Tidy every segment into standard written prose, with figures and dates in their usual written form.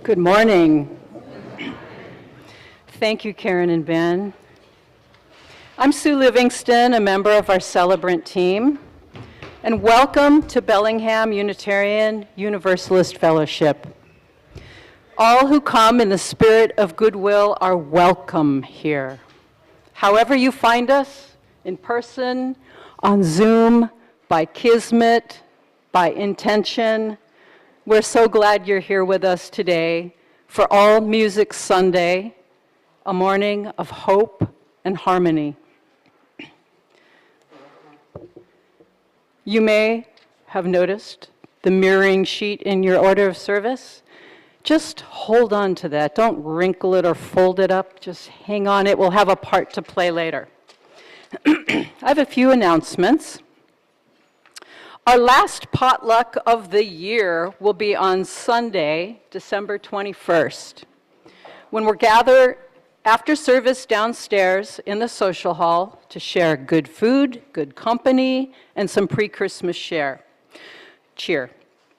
Good morning. Thank you, Karen and Ben. I'm Sue Livingston, a member of our celebrant team, and welcome to Bellingham Unitarian Universalist Fellowship. All who come in the spirit of goodwill are welcome here. However you find us, in person, on Zoom, by kismet, by intention, we're so glad you're here with us today for All Music Sunday, a morning of hope and harmony. You may have noticed the mirroring sheet in your order of service. Just hold on to that. Don't wrinkle it or fold it up. Just hang on. It will have a part to play later. I have a few announcements. Our last potluck of the year will be on Sunday, December 21st, when we'll gather after service downstairs in the social hall to share good food, good company, and some pre-Christmas cheer.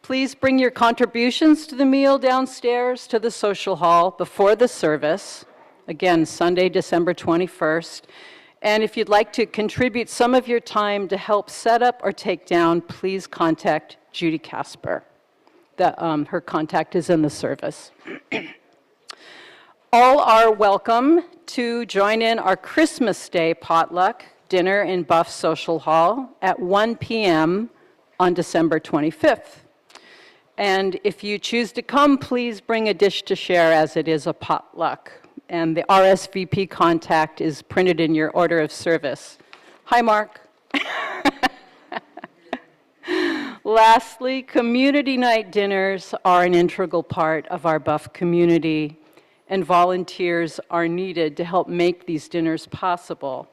Please bring your contributions to the meal downstairs to the social hall before the service. Again, Sunday, December 21st. And if you'd like to contribute some of your time to help set up or take down, please contact Judy Casper. Her contact is in the service. All are welcome to join in our Christmas Day potluck dinner in Buff Social Hall at 1 p.m. on December 25th. And if you choose to come, please bring a dish to share as it is a potluck. And the RSVP contact is printed in your order of service. Hi, Mark. Lastly, community night dinners are an integral part of our Buff community, and volunteers are needed to help make these dinners possible.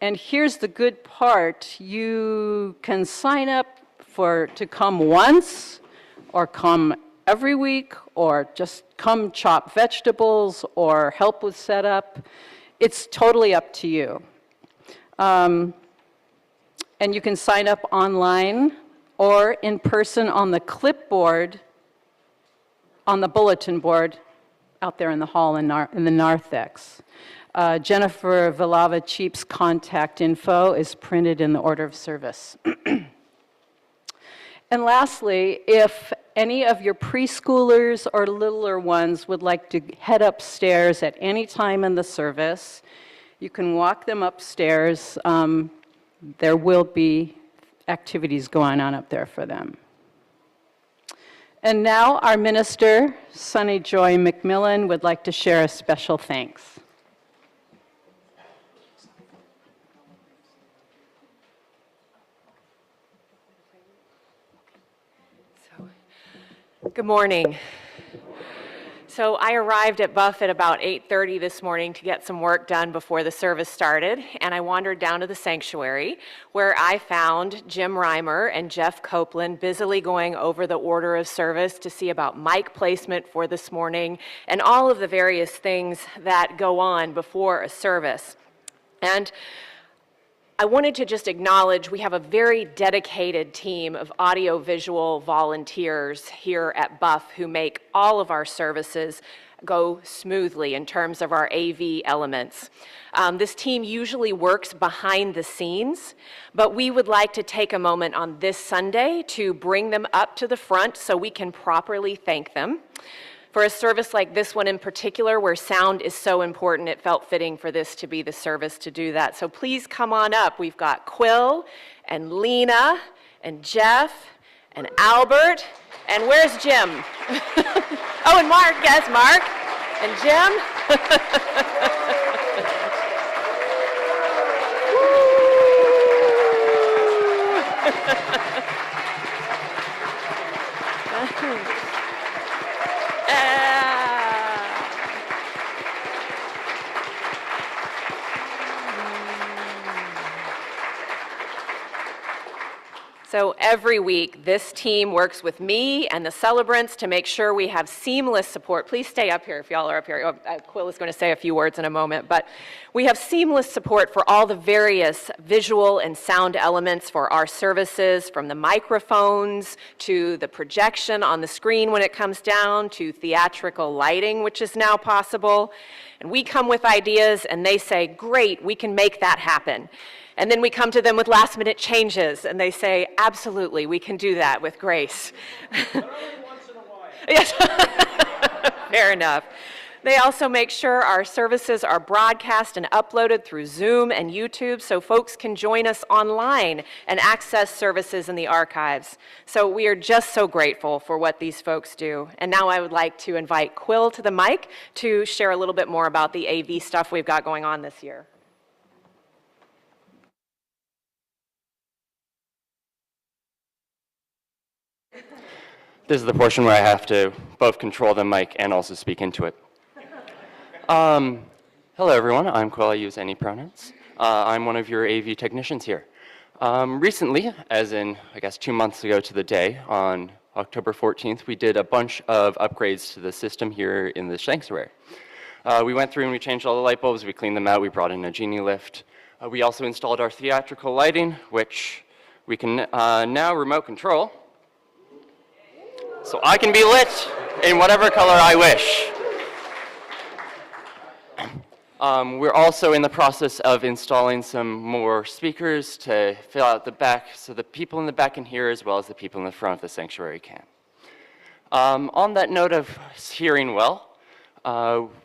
And here's the good part. You can sign up to come once, or come every week, or just come chop vegetables, or help with setup. It's totally up to you. And you can sign up online or in person on the clipboard, on the bulletin board out there in the hall in the narthex. Jennifer Vilava-Cheap's contact info is printed in the order of service. And lastly, if any of your preschoolers or littler ones would like to head upstairs at any time in the service, you can walk them upstairs. There will be activities going on up there for them. And now our minister, Sunny Joy McMillan, would like to share a special thanks. Good morning. So I arrived at Buff at about 8:30 this morning to get some work done before the service started, and I wandered down to the sanctuary where I found Jim Reimer and Jeff Copeland busily going over the order of service to see about mic placement for this morning and all of the various things that go on before a service. And I wanted to just acknowledge we have a very dedicated team of audiovisual volunteers here at Buff who make all of our services go smoothly in terms of our AV elements. This team usually works behind the scenes, but we would like to take a moment on this Sunday to bring them up to the front so we can properly thank them. For a service like this one in particular, where sound is so important, it felt fitting for this to be the service to do that. So please come on up. We've got Quill and Lena and Jeff and Albert. And where's Jim? Oh, and Mark. Yes, Mark. And Jim. So every week, this team works with me and the celebrants to make sure we have seamless support. Please stay up here if y'all are up here. Quill is going to say a few words in a moment, but we have seamless support for all the various visual and sound elements for our services, from the microphones to the projection on the screen when it comes down to theatrical lighting, which is now possible. And we come with ideas and they say, great, we can make that happen. And then we come to them with last-minute changes, and they say, absolutely, we can do that with grace. But only once in a while. Yes, fair enough. They also make sure our services are broadcast and uploaded through Zoom and YouTube so folks can join us online and access services in the archives. So we are just so grateful for what these folks do. And now I would like to invite Quill to the mic to share a little bit more about the AV stuff we've got going on this year. This is the portion where I have to both control the mic and also speak into it. Hello, everyone. I'm Quill. I use any pronouns. I'm one of your AV technicians here. Recently, as in, I guess, 2 months ago to the day, on October 14th, we did a bunch of upgrades to the system here in the sanctuary. We went through and we changed all the light bulbs. We cleaned them out. We brought in a genie lift. We also installed our theatrical lighting, which we can now remote control. So I can be lit in whatever color I wish. We're also in the process of installing some more speakers to fill out the back so the people in the back can hear as well as the people in the front of the sanctuary can. On that note of hearing well,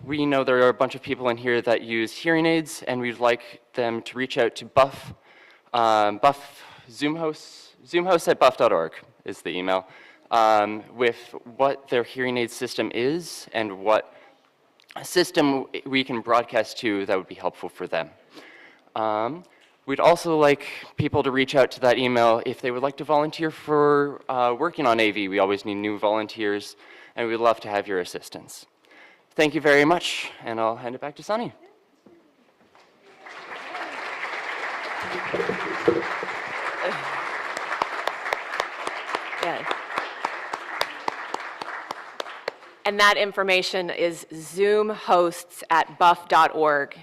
we know there are a bunch of people in here that use hearing aids, and we'd like them to reach out to zoomhosts@buff.org is the email. With what their hearing aid system is and what system we can broadcast to that would be helpful for them. We'd also like people to reach out to that email if they would like to volunteer for working on AV. We always need new volunteers, and we'd love to have your assistance. Thank you very much, and I'll hand it back to Sunny. Yeah. And that information is zoomhosts@buff.org.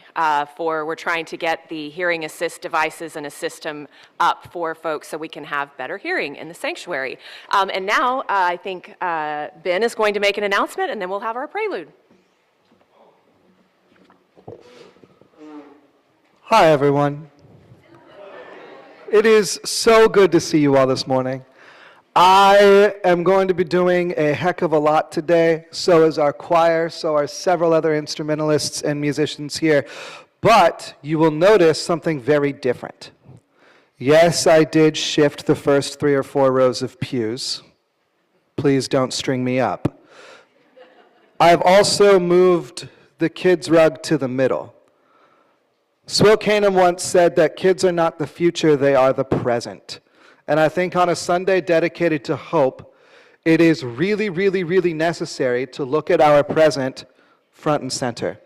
We're trying to get the hearing assist devices and a system up for folks so we can have better hearing in the sanctuary. And now I think Ben is going to make an announcement, and then we'll have our prelude. Hi, everyone. It is so good to see you all this morning. I am going to be doing a heck of a lot today. So is our choir, so are several other instrumentalists and musicians here. But you will notice something very different. Yes, I did shift the first 3 or 4 rows of pews. Please don't string me up. I've also moved the kids' rug to the middle. Swill Canham once said that kids are not the future, they are the present. And I think on a Sunday dedicated to hope, it is really, really, really necessary to look at our present front and center.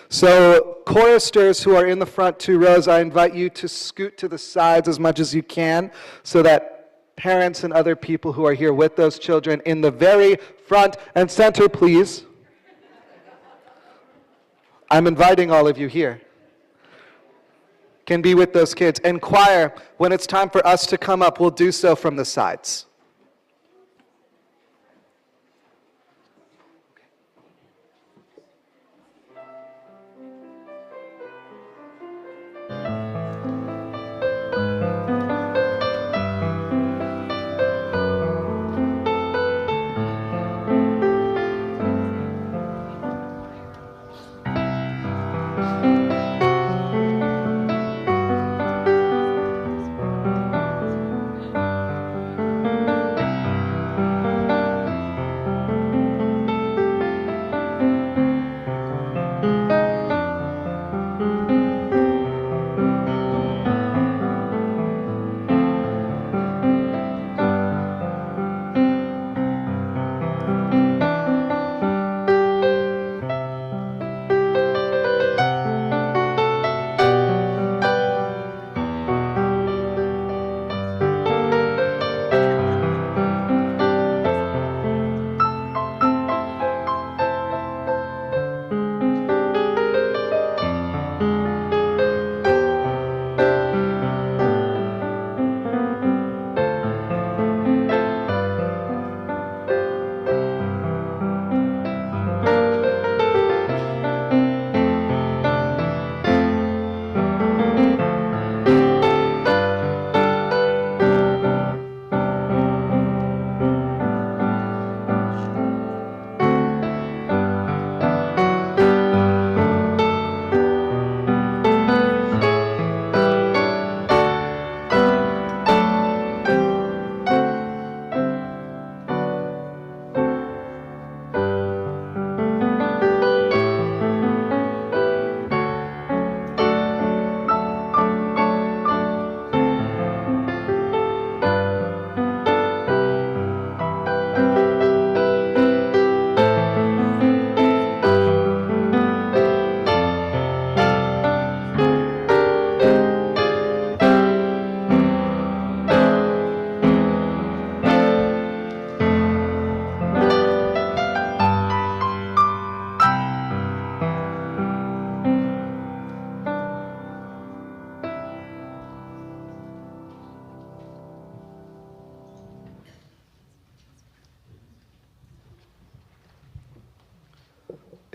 So choristers who are in the front 2 rows, I invite you to scoot to the sides as much as you can so that parents and other people who are here with those children in the very front and center, please. I'm inviting all of you here. Can be with those kids. And choir, when it's time for us to come up, we'll do so from the sides.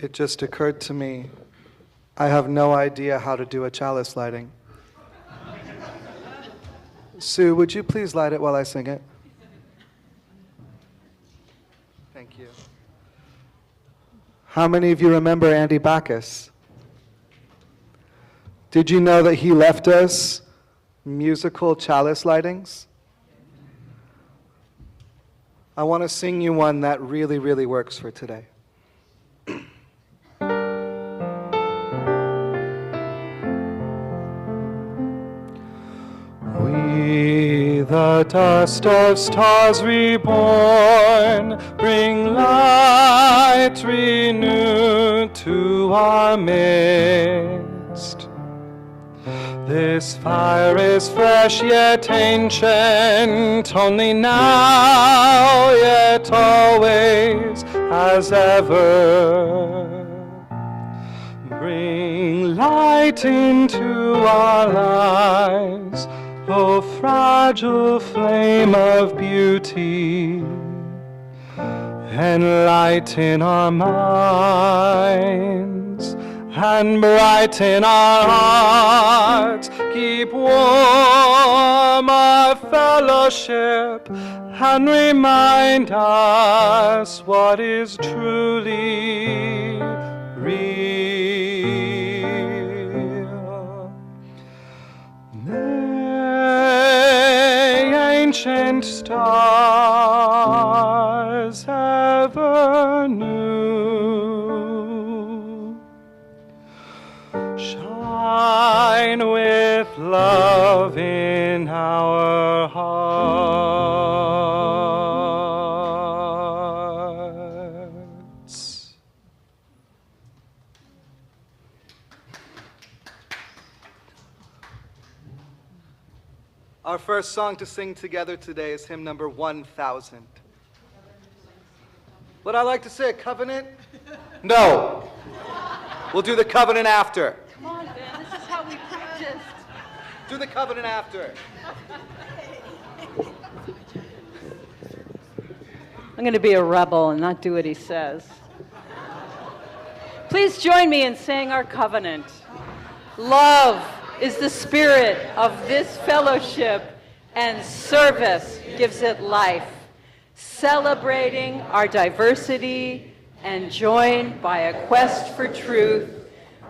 It just occurred to me, I have no idea how to do a chalice lighting. Sue, would you please light it while I sing it? Thank you. How many of you remember Andy Bacchus? Did you know that he left us musical chalice lightings? I want to sing you one that really, really works for today. We, the dust of stars reborn, bring light renewed to our midst. This fire is fresh yet ancient, only now yet always as ever. Bring light into our lives, O fragile flame of beauty, enlighten our minds and brighten our hearts. Keep warm our fellowship and remind us what is truly real. May ancient stars ever new shine with love in our hearts. Our first song to sing together today is hymn number 1000. Would I like to say a covenant? No. We'll do the covenant after. Come on, Ben, this is how we practiced. Do the covenant after. I'm going to be a rebel and not do what he says. Please join me in saying our covenant. Love is the spirit of this fellowship, and service gives it life. Celebrating our diversity and joined by a quest for truth,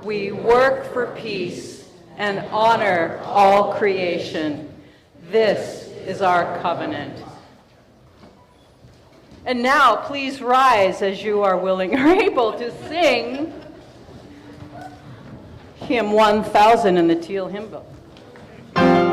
we work for peace and honor all creation. This is our covenant. And now, please rise as you are willing or able to sing hymn 1000 in the Teal Hymn Book. Thank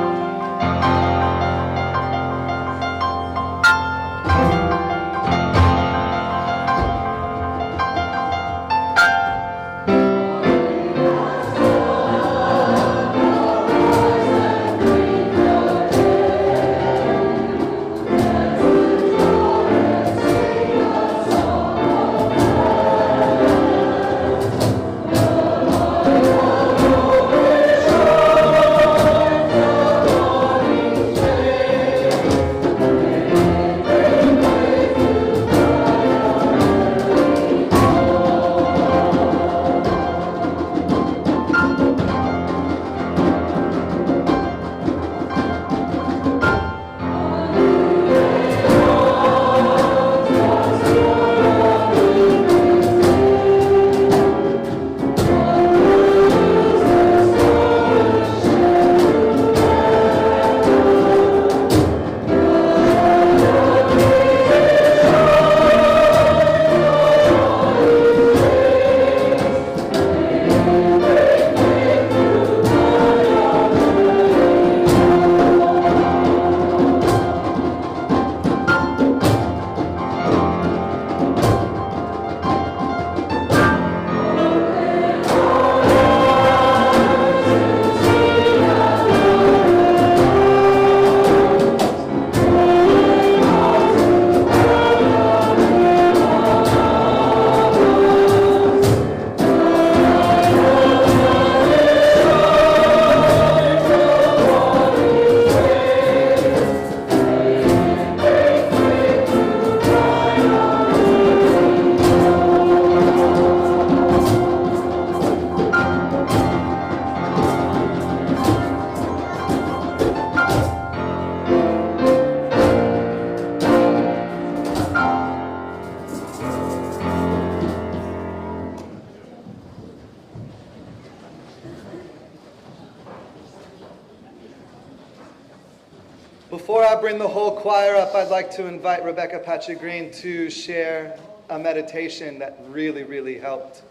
Before I bring the whole choir up, I'd like to invite Rebecca Pacha-Green to share a meditation that really, really helped.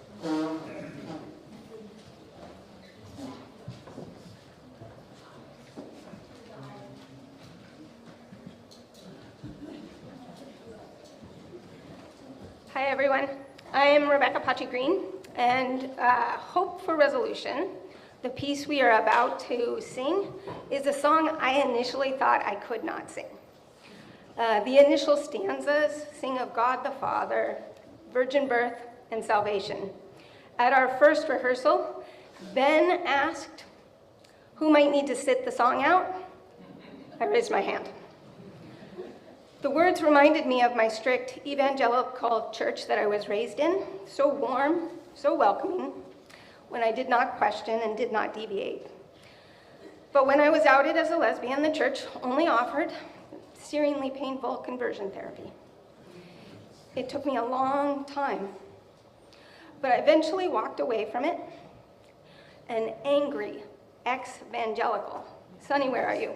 Hi, everyone. I am Rebecca Pacha-Green, and Hope for Resolution, the piece we are about to sing, is a song I initially thought I could not sing. The initial stanzas sing of God the Father, virgin birth, and salvation. At our first rehearsal, Ben asked who might need to sit the song out. I raised my hand. The words reminded me of my strict evangelical church that I was raised in, so warm, so welcoming, when I did not question and did not deviate. But when I was outed as a lesbian, the church only offered searingly painful conversion therapy. It took me a long time, but I eventually walked away from it, an angry ex-evangelical. Sonny, where are you?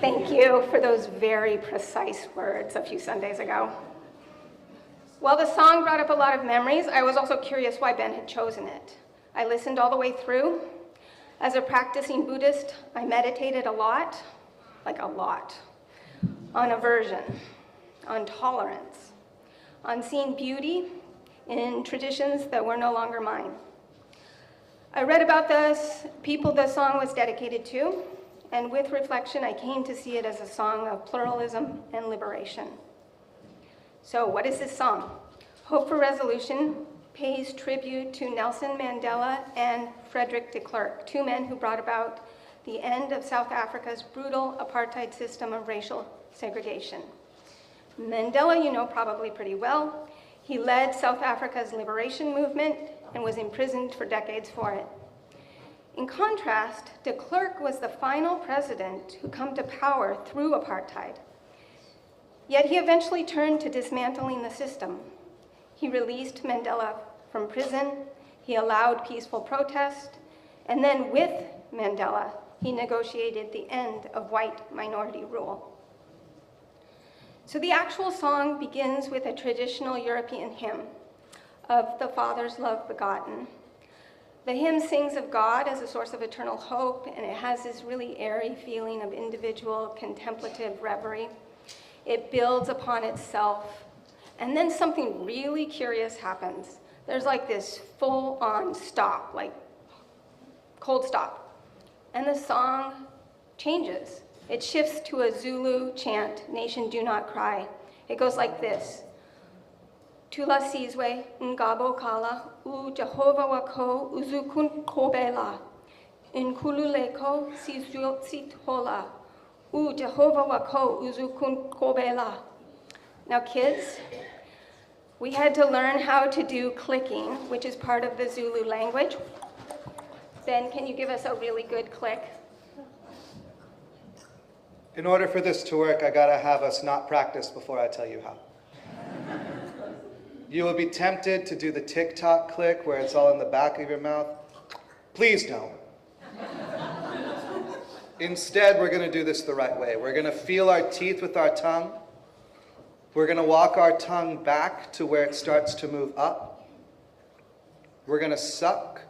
Thank you for those very precise words a few Sundays ago. While the song brought up a lot of memories, I was also curious why Ben had chosen it. I listened all the way through. As a practicing Buddhist, I meditated a lot, on aversion, on tolerance, on seeing beauty in traditions that were no longer mine. I read about the people the song was dedicated to, and with reflection, I came to see it as a song of pluralism and liberation. So what is this song? Hope for Resolution pays tribute to Nelson Mandela and Frederick de Klerk, two men who brought about the end of South Africa's brutal apartheid system of racial segregation. Mandela, you know probably pretty well. He led South Africa's liberation movement and was imprisoned for decades for it. In contrast, de Klerk was the final president who came to power through apartheid. Yet he eventually turned to dismantling the system. He released Mandela from prison, he allowed peaceful protest, and then with Mandela, he negotiated the end of white minority rule. So the actual song begins with a traditional European hymn of the Father's love begotten. The hymn sings of God as a source of eternal hope, and it has this really airy feeling of individual contemplative reverie. It builds upon itself, and then something really curious happens. There's like this full-on stop, like cold stop, and the song changes. It shifts to a Zulu chant, Nation Do Not Cry. It goes like this. Tula Sizwe Ngabo Kala U Jehovah Wako Uzukun Kobela Inkululeko Sithola U Jehovah Wako Uzukun Kobela. Now kids, we had to learn how to do clicking, which is part of the Zulu language. Ben, can you give us a really good click? In order for this to work, I gotta have us not practice before I tell you how. You will be tempted to do the tick-tock click where it's all in the back of your mouth. Please don't. Instead, we're gonna do this the right way. We're gonna feel our teeth with our tongue. We're gonna walk our tongue back to where it starts to move up. We're gonna suck.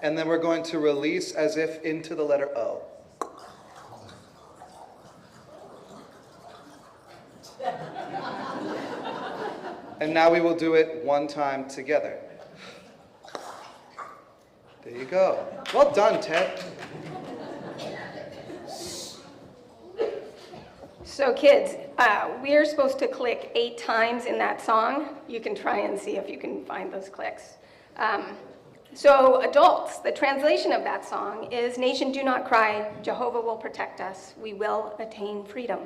And then we're going to release as if into the letter O. And now we will do it one time together. There you go. Well done, Ted. So kids, we're supposed to click 8 times in that song. You can try and see if you can find those clicks. So adults, the translation of that song is, Nation do not cry, Jehovah will protect us, we will attain freedom.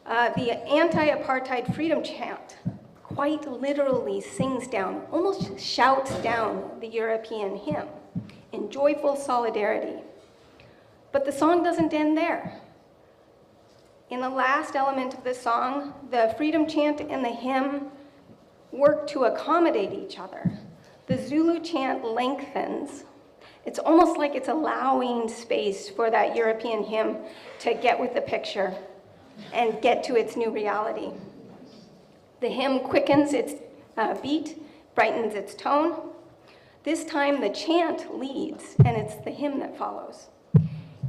The anti-apartheid freedom chant quite literally sings down, almost shouts down the European hymn in joyful solidarity. But the song doesn't end there. In the last element of the song, the freedom chant and the hymn work to accommodate each other. The Zulu chant lengthens It's almost like it's allowing space for that European hymn to get with the picture and get to its new reality. The hymn quickens its beat, brightens its tone. This time the chant leads, and it's the hymn that follows.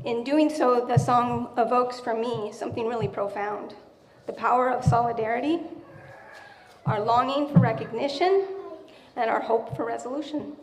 In doing so, the song evokes for me something really profound: the power of solidarity, our longing for recognition, and our hope for resolution.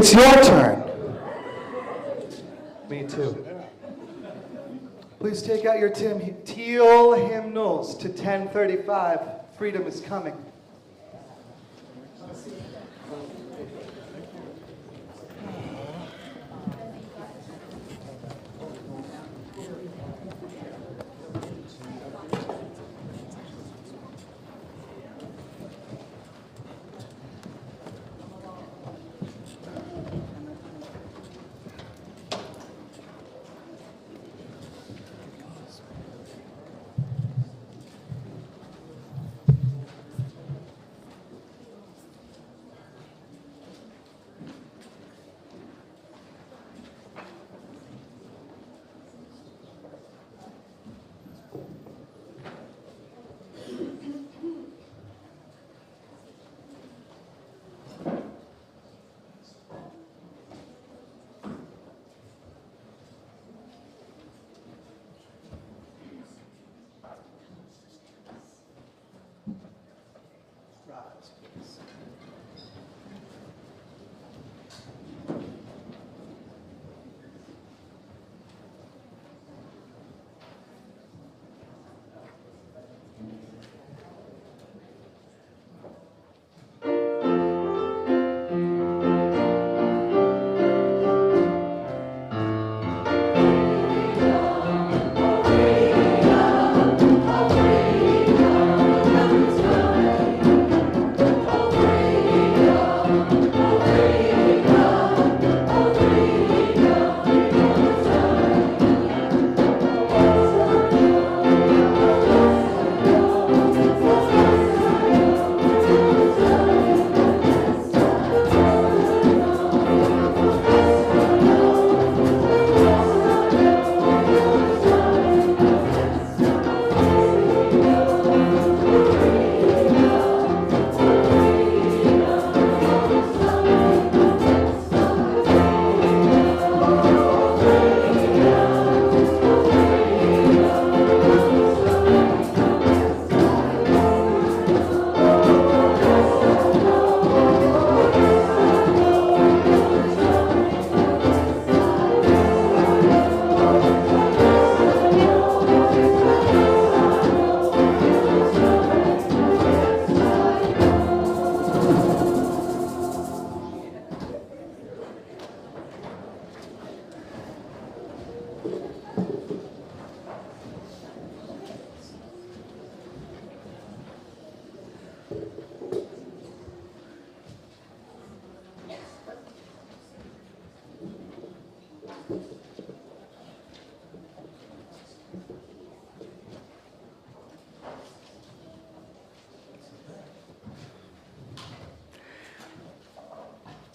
It's your turn. Me too. Please take out your teal hymnals to 1035. Freedom is coming.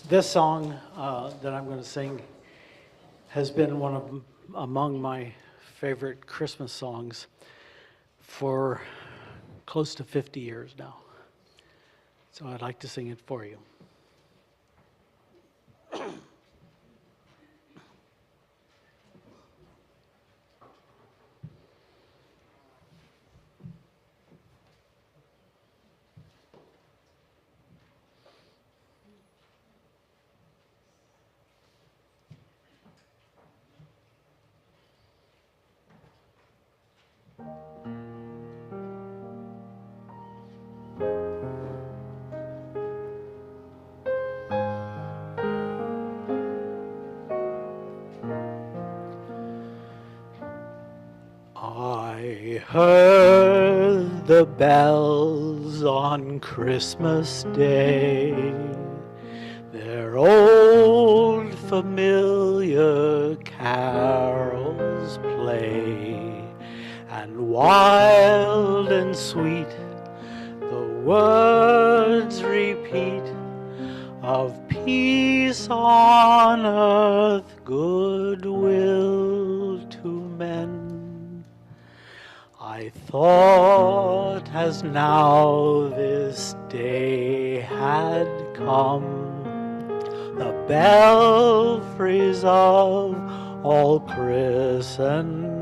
This song that I'm going to sing has been among my favorite Christmas songs for close to 50 years now. So I'd like to sing it for you. I heard the bells on Christmas Day, their old familiar carols play, and wild and sweet the words repeat of peace on earth, goodwill to men. I thought as now this day had come, the belfries of all Christendom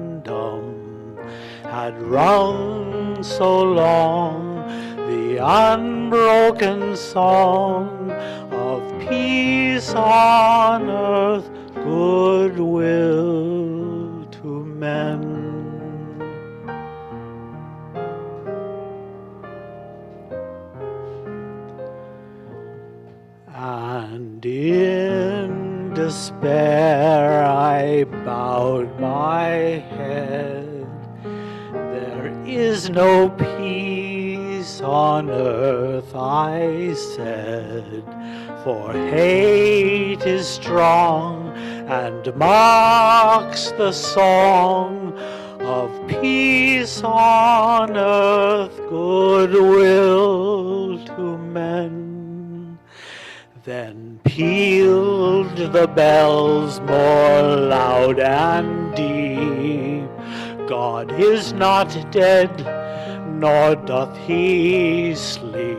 had rung so long the unbroken song of peace peace on earth, goodwill to men. And in despair I bowed my head. There is no peace on earth, I said, for hate is strong and mocks the song of peace on earth, goodwill to men. Then pealed the bells more loud and deep. God is not dead, nor doth he sleep.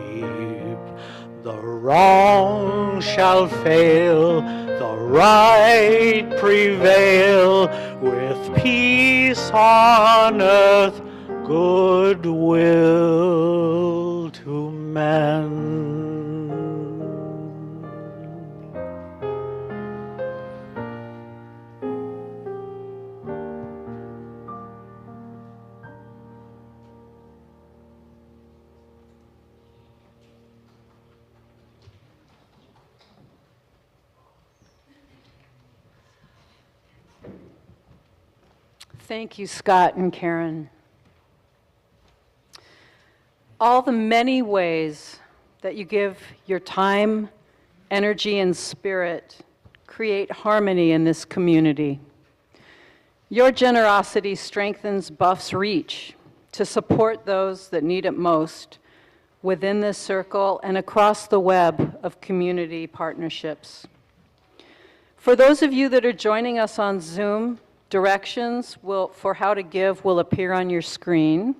The wrong shall fail, the right prevail, with peace on earth, goodwill to men. Thank you, Scott and Karen. All the many ways that you give your time, energy, and spirit create harmony in this community. Your generosity strengthens Buff's reach to support those that need it most within this circle and across the web of community partnerships. For those of you that are joining us on Zoom, directions for how to give will appear on your screen.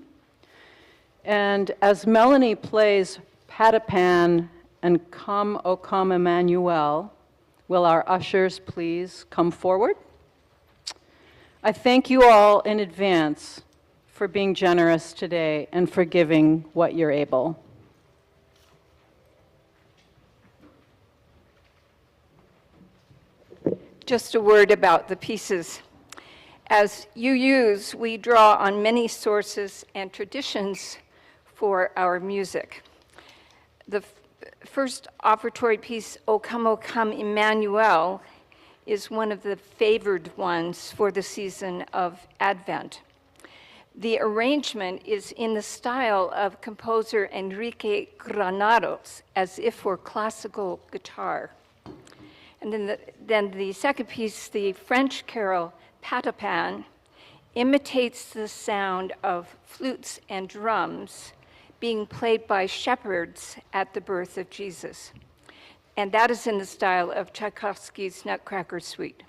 And as Melanie plays Patapan and Come, O Come, Emmanuel, will our ushers please come forward? I thank you all in advance for being generous today and for giving what you're able. Just a word about the pieces. As you use, we draw on many sources and traditions for our music. The first offertory piece, O Come, Emmanuel, is one of the favored ones for the season of Advent. The arrangement is in the style of composer Enrique Granados, as if for classical guitar. And then the second piece, the French carol Patapan, imitates the sound of flutes and drums being played by shepherds at the birth of Jesus. And that is in the style of Tchaikovsky's Nutcracker Suite.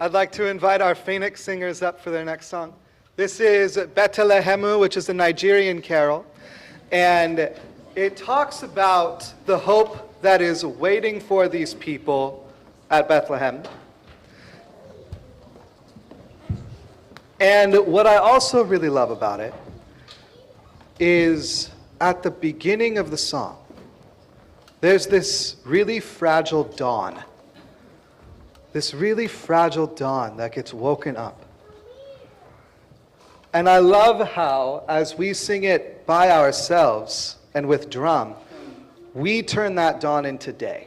I'd like to invite our Phoenix singers up for their next song. This is Bethlehemu, which is a Nigerian carol, and it talks about the hope that is waiting for these people at Bethlehem. And what I also really love about it is at the beginning of the song, there's this really fragile dawn. This really fragile dawn that gets woken up. And I love how, as we sing it by ourselves and with drum, we turn that dawn into day.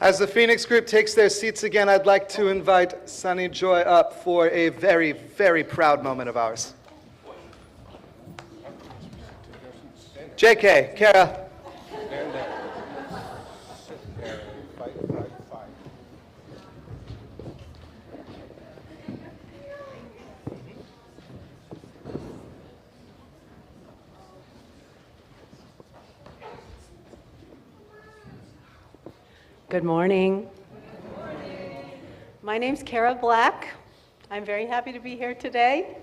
As the Phoenix group takes their seats again, I'd like to invite Sunny Joy up for a very, very proud moment of ours. JK, Kara. Good morning. My name's Kara Black. I'm very happy to be here today.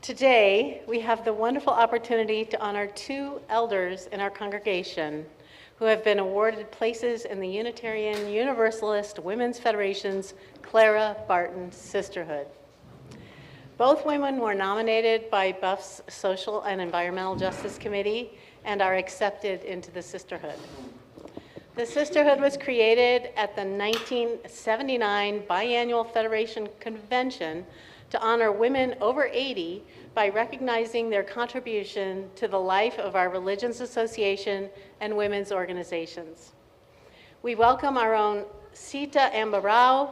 Today, we have the wonderful opportunity to honor two elders in our congregation who have been awarded places in the Unitarian Universalist Women's Federation's Clara Barton Sisterhood. Both women were nominated by Buff's Social and Environmental Justice Committee and are accepted into the sisterhood. The sisterhood was created at the 1979 Biannual Federation Convention to honor women over 80 by recognizing their contribution to the life of our religions association and women's organizations. We welcome our own Sita Ambarao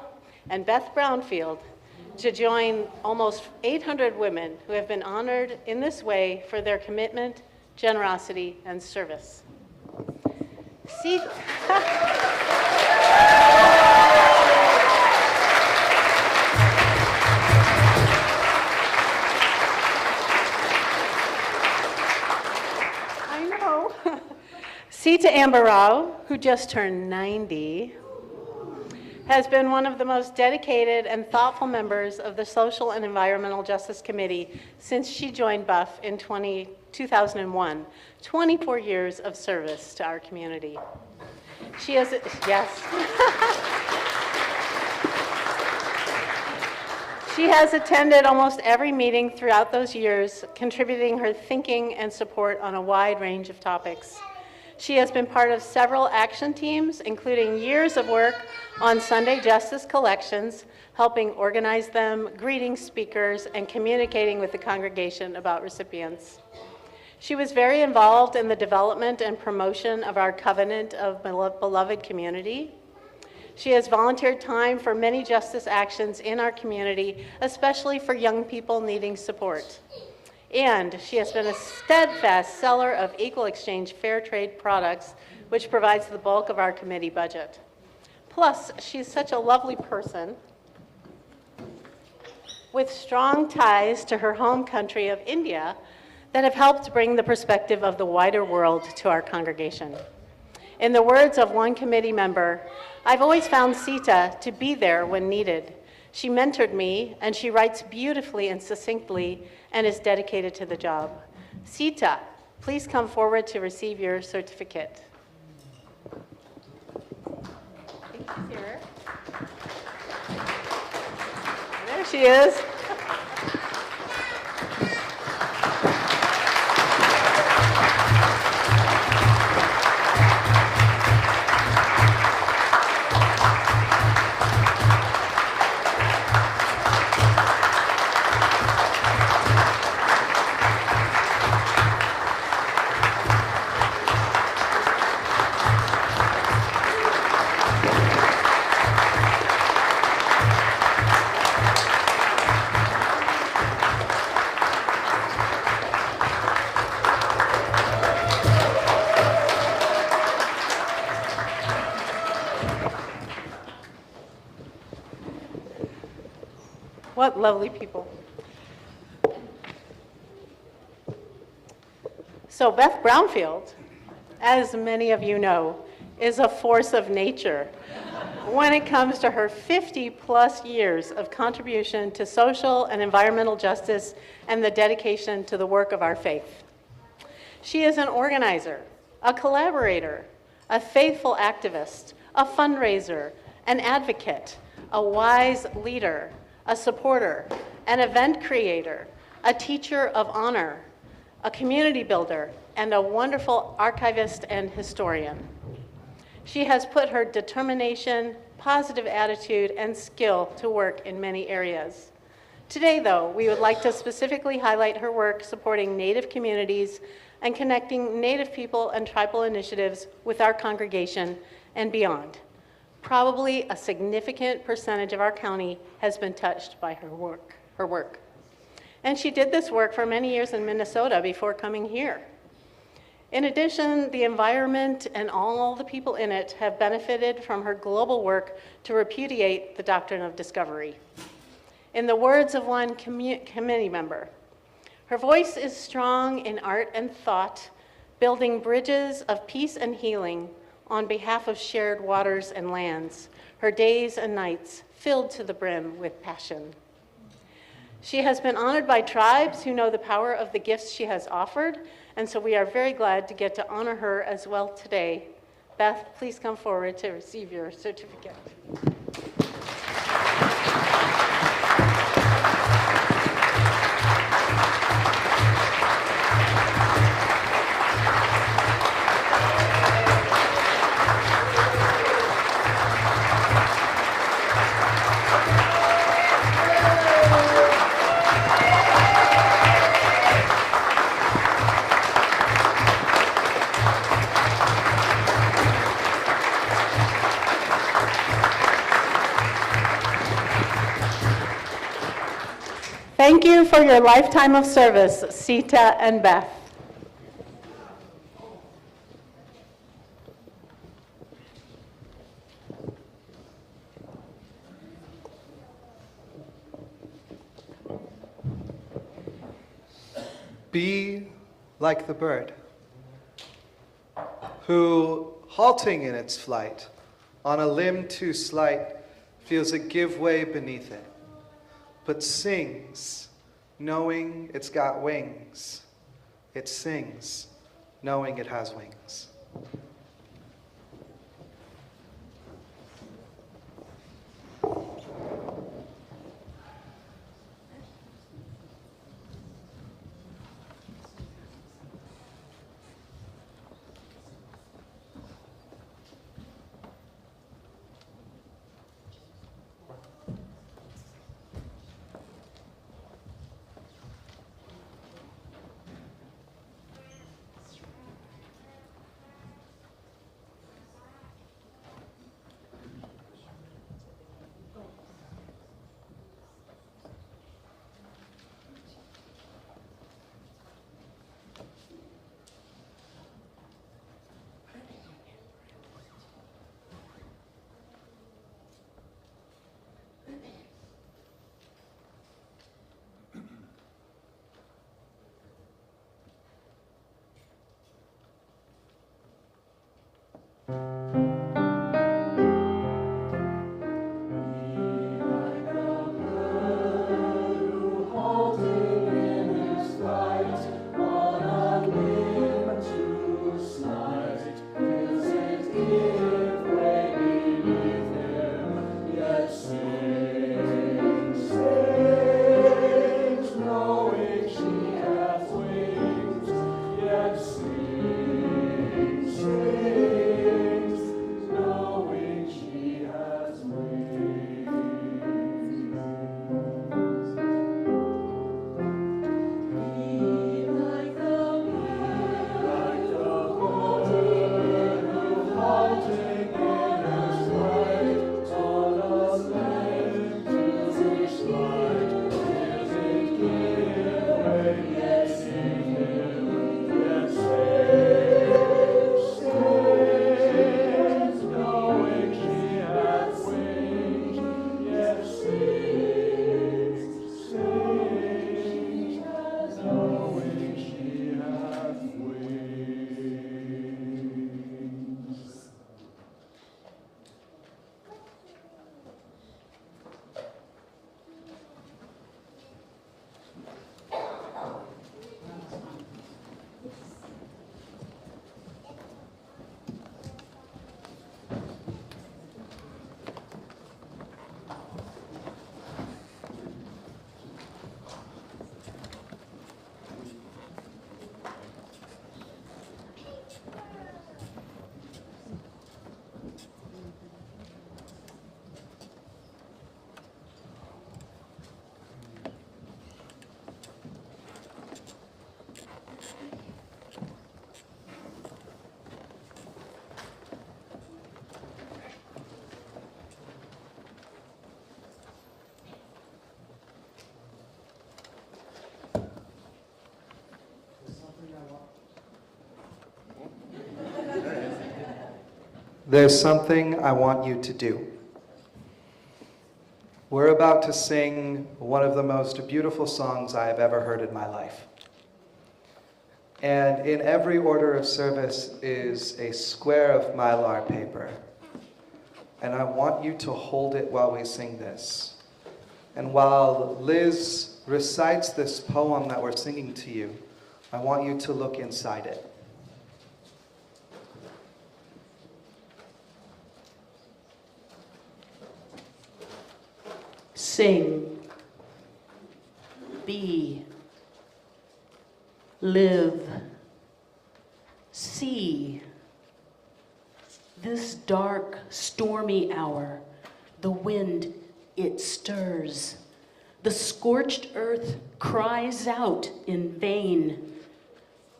and Beth Brownfield to join almost 800 women who have been honored in this way for their commitment, generosity, and service. I know. Sita Ambarao, who just turned 90, has been one of the most dedicated and thoughtful members of the Social and Environmental Justice Committee since she joined Buff in 2001, 24 years of service to our community. She has, yes. She has attended almost every meeting throughout those years, contributing her thinking and support on a wide range of topics. She has been part of several action teams, including years of work on Sunday Justice collections, helping organize them, greeting speakers, and communicating with the congregation about recipients. She was very involved in the development and promotion of our covenant of beloved community. She has volunteered time for many justice actions in our community, especially for young people needing support. And she has been a steadfast seller of equal exchange fair trade products, which provides the bulk of our committee budget. Plus, she's such a lovely person with strong ties to her home country of India that have helped bring the perspective of the wider world to our congregation. In the words of one committee member, "I've always found Sita to be there when needed. She mentored me, and she writes beautifully and succinctly and is dedicated to the job." Sita, please come forward to receive your certificate. I think she's here. There she is. What lovely people. So Beth Brownfield, as many of you know, is a force of nature when it comes to her 50-plus years of contribution to social and environmental justice and the dedication to the work of our faith. She is an organizer, a collaborator, a faithful activist, a fundraiser, an advocate, a wise leader, a supporter, an event creator, a teacher of honor, a community builder, and a wonderful archivist and historian. She has put her determination, positive attitude, and skill to work in many areas. Today, though, we would like to specifically highlight her work supporting Native communities and connecting Native people and tribal initiatives with our congregation and beyond. Probably a significant percentage of our county has been touched by her work. And she did this work for many years in Minnesota before coming here. In addition, the environment and all the people in it have benefited from her global work to repudiate the doctrine of discovery. In the words of one committee member, her voice is strong in art and thought, building bridges of peace and healing on behalf of shared waters and lands, her days and nights filled to the brim with passion. She has been honored by tribes who know the power of the gifts she has offered, and so we are very glad to get to honor her as well today. Beth, please come forward to receive your certificate. Thank you for your lifetime of service, Sita and Beth. Be like the bird, who, halting in its flight, on a limb too slight, feels it give way beneath it, but sings, knowing it's got wings. It sings, knowing it has wings. there's something I want you to do. We're about to sing one of the most beautiful songs I have ever heard in my life. And in every order of service is a square of mylar paper. And I want you to hold it while we sing this. And while Liz recites this poem that we're singing to you, I want you to look inside it. Sing, be, live, see. This dark, stormy hour, the wind, it stirs. The scorched earth cries out in vain.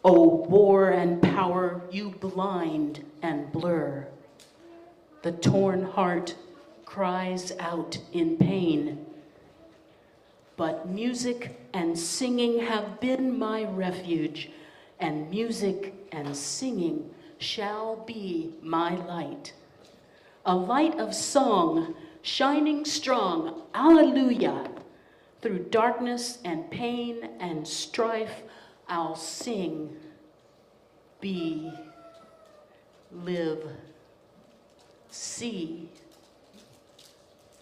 O war and power, you blind and blur. The torn heart cries out in pain. But music and singing have been my refuge, and music and singing shall be my light. A light of song, shining strong, alleluia. Through darkness and pain and strife, I'll sing, be, live, see,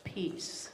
peace.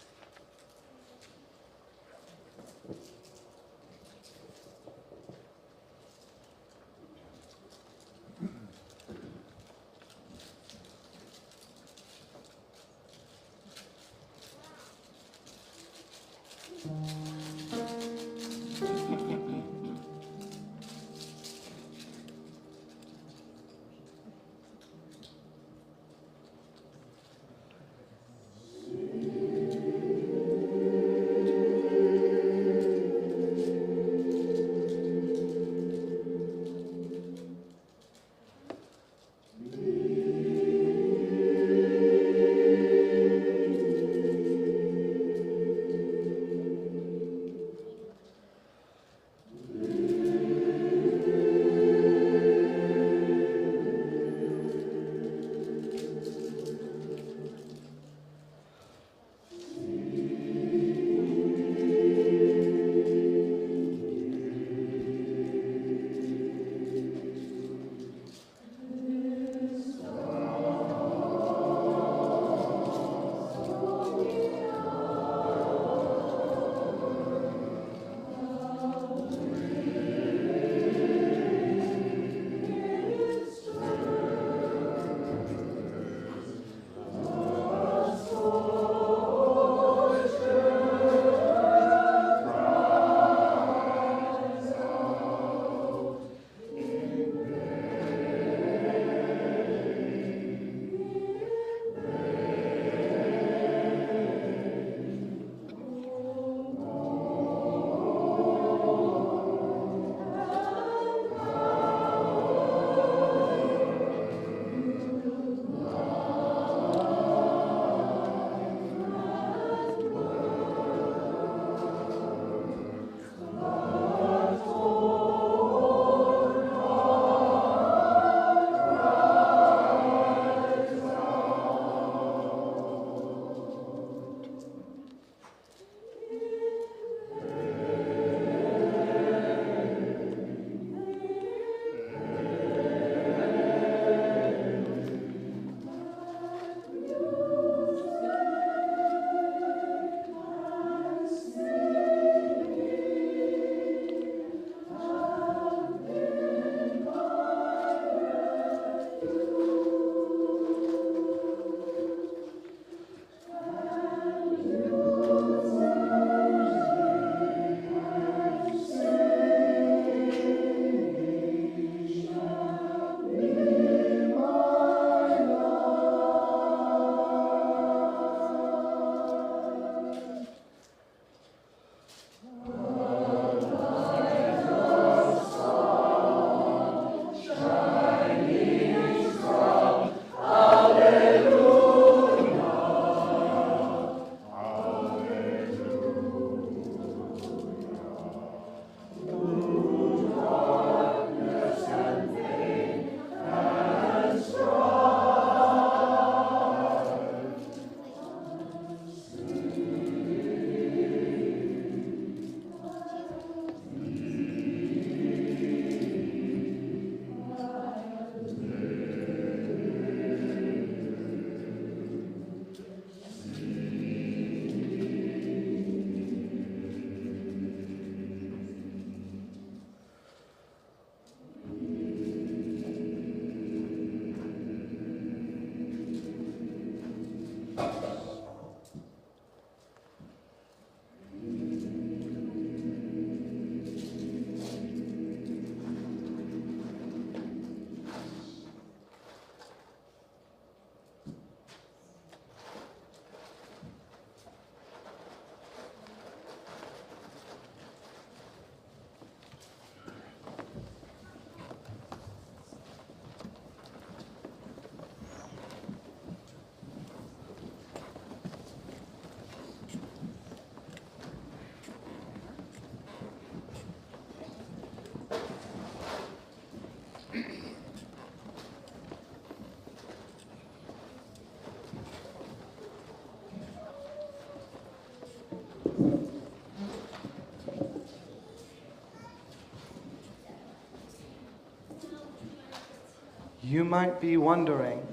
You might be wondering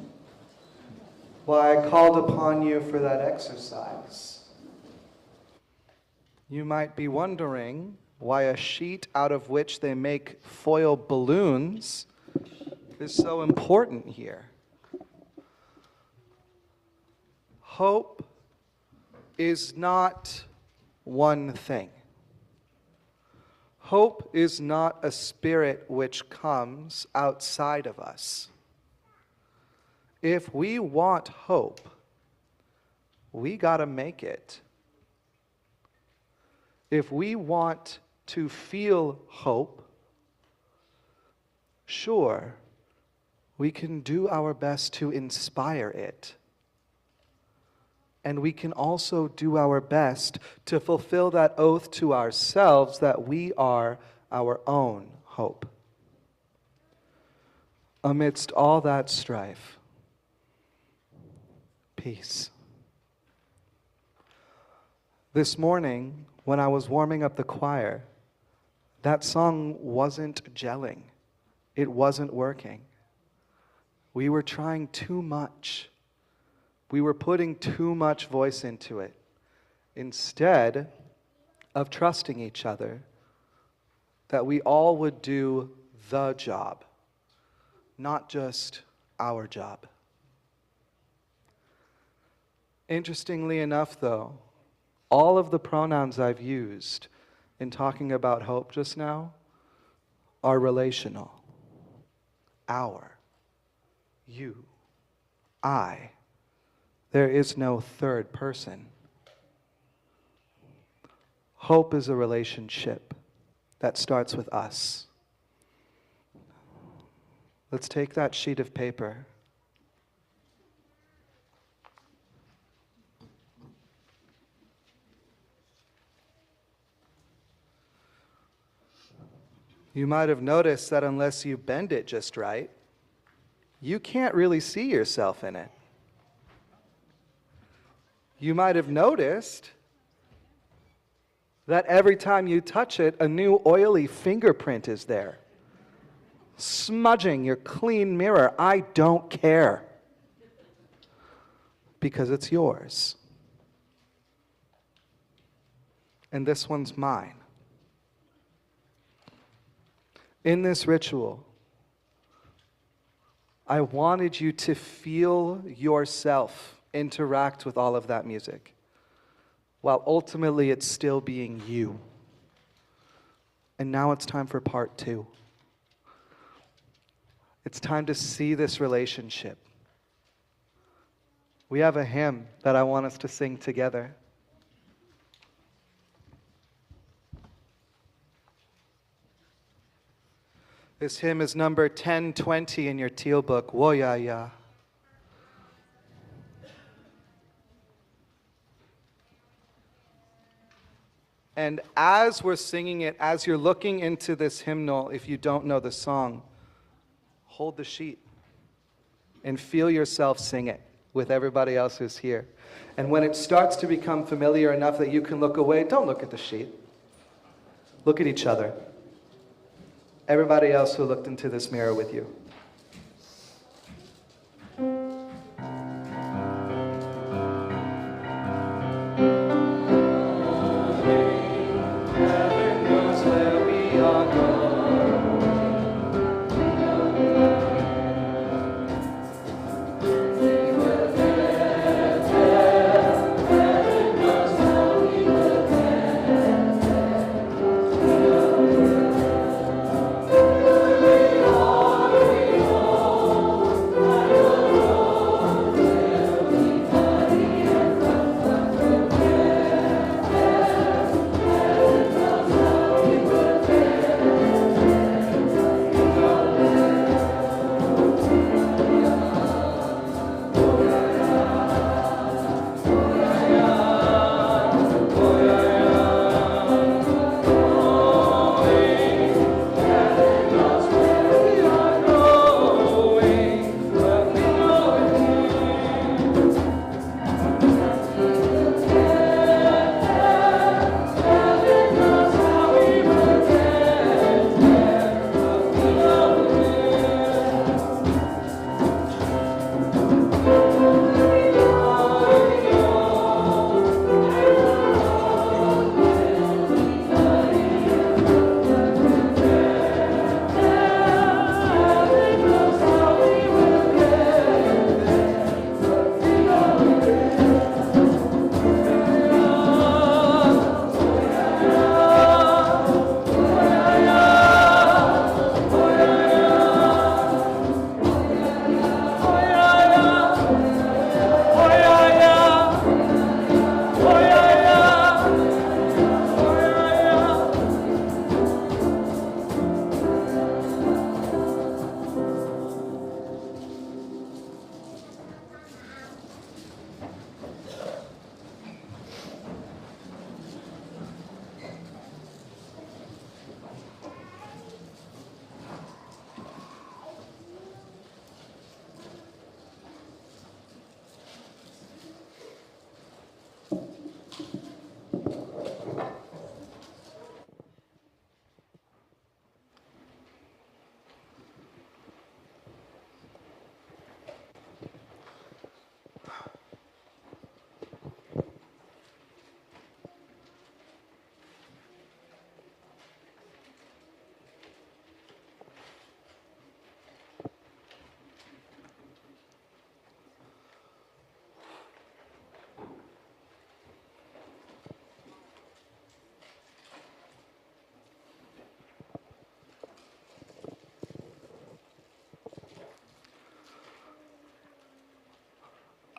why I called upon you for that exercise. You might be wondering why a sheet out of which they make foil balloons is so important here. Hope is not one thing. Hope is not a spirit which comes outside of us. If we want hope, we got to make it. If we want to feel hope, sure, we can do our best to inspire it. And we can also do our best to fulfill that oath to ourselves that we are our own hope. Amidst all that strife, peace. This morning, when I was warming up the choir, that song wasn't gelling. It wasn't working. We were trying too much. We were putting too much voice into it, instead of trusting each other that we all would do the job, not just our job. Interestingly enough, though, all of the pronouns I've used in talking about hope just now are relational. Our, you, I. There is no third person. Hope is a relationship that starts with us. Let's take that sheet of paper. You might have noticed that unless you bend it just right, you can't really see yourself in it. You might have noticed that every time you touch it, a new oily fingerprint is there, smudging your clean mirror. I don't care, because it's yours. And this one's mine. In this ritual, I wanted you to feel yourself interact with all of that music, while ultimately it's still being you. And now it's time for part 2. It's time to see this relationship. We have a hymn that I want us to sing together. This hymn is number 1020 in your teal book, Wo Ya Ya. And as we're singing it, as you're looking into this hymnal, if you don't know the song, hold the sheet and feel yourself sing it with everybody else who's here. And when it starts to become familiar enough that you can look away, don't look at the sheet. Look at each other. Everybody else who looked into this mirror with you. We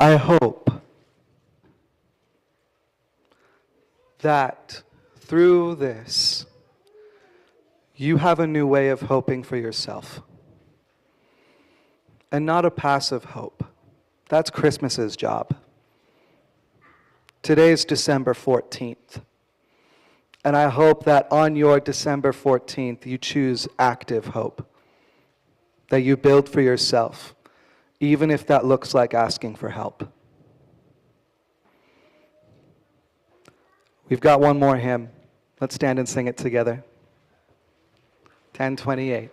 I hope that through this, you have a new way of hoping for yourself. And not a passive hope. That's Christmas's job. Today is December 14th. And I hope that on your December 14th, you choose active hope. That you build for yourself, even if that looks like asking for help. We've got one more hymn. Let's stand and sing it together. 1028.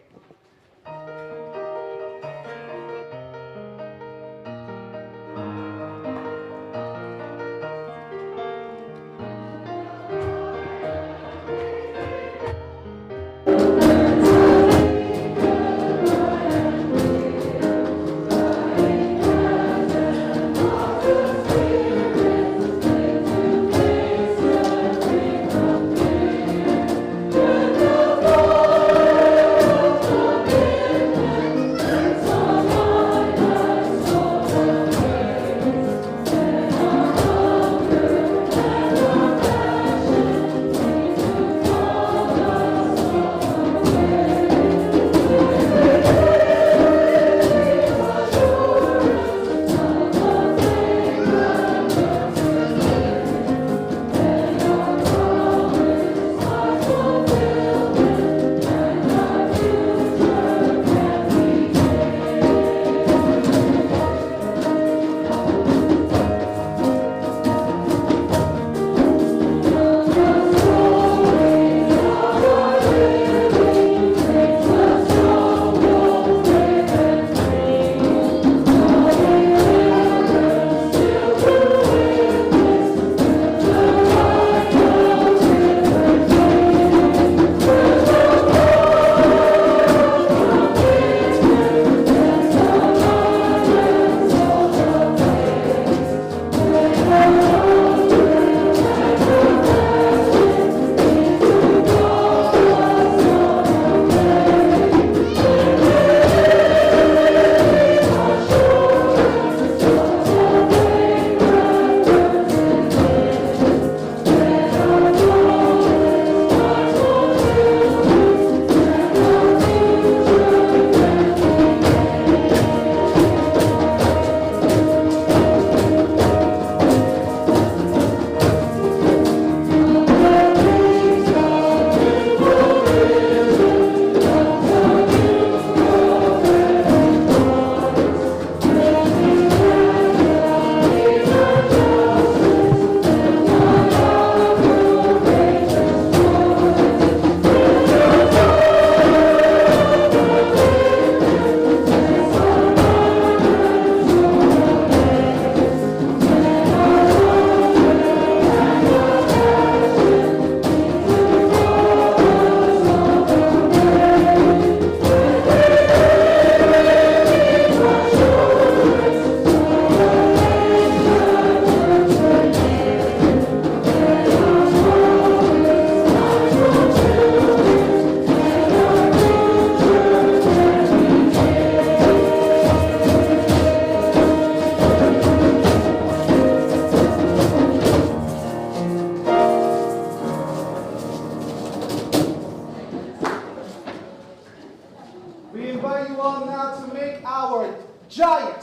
We invite you all now to make our giant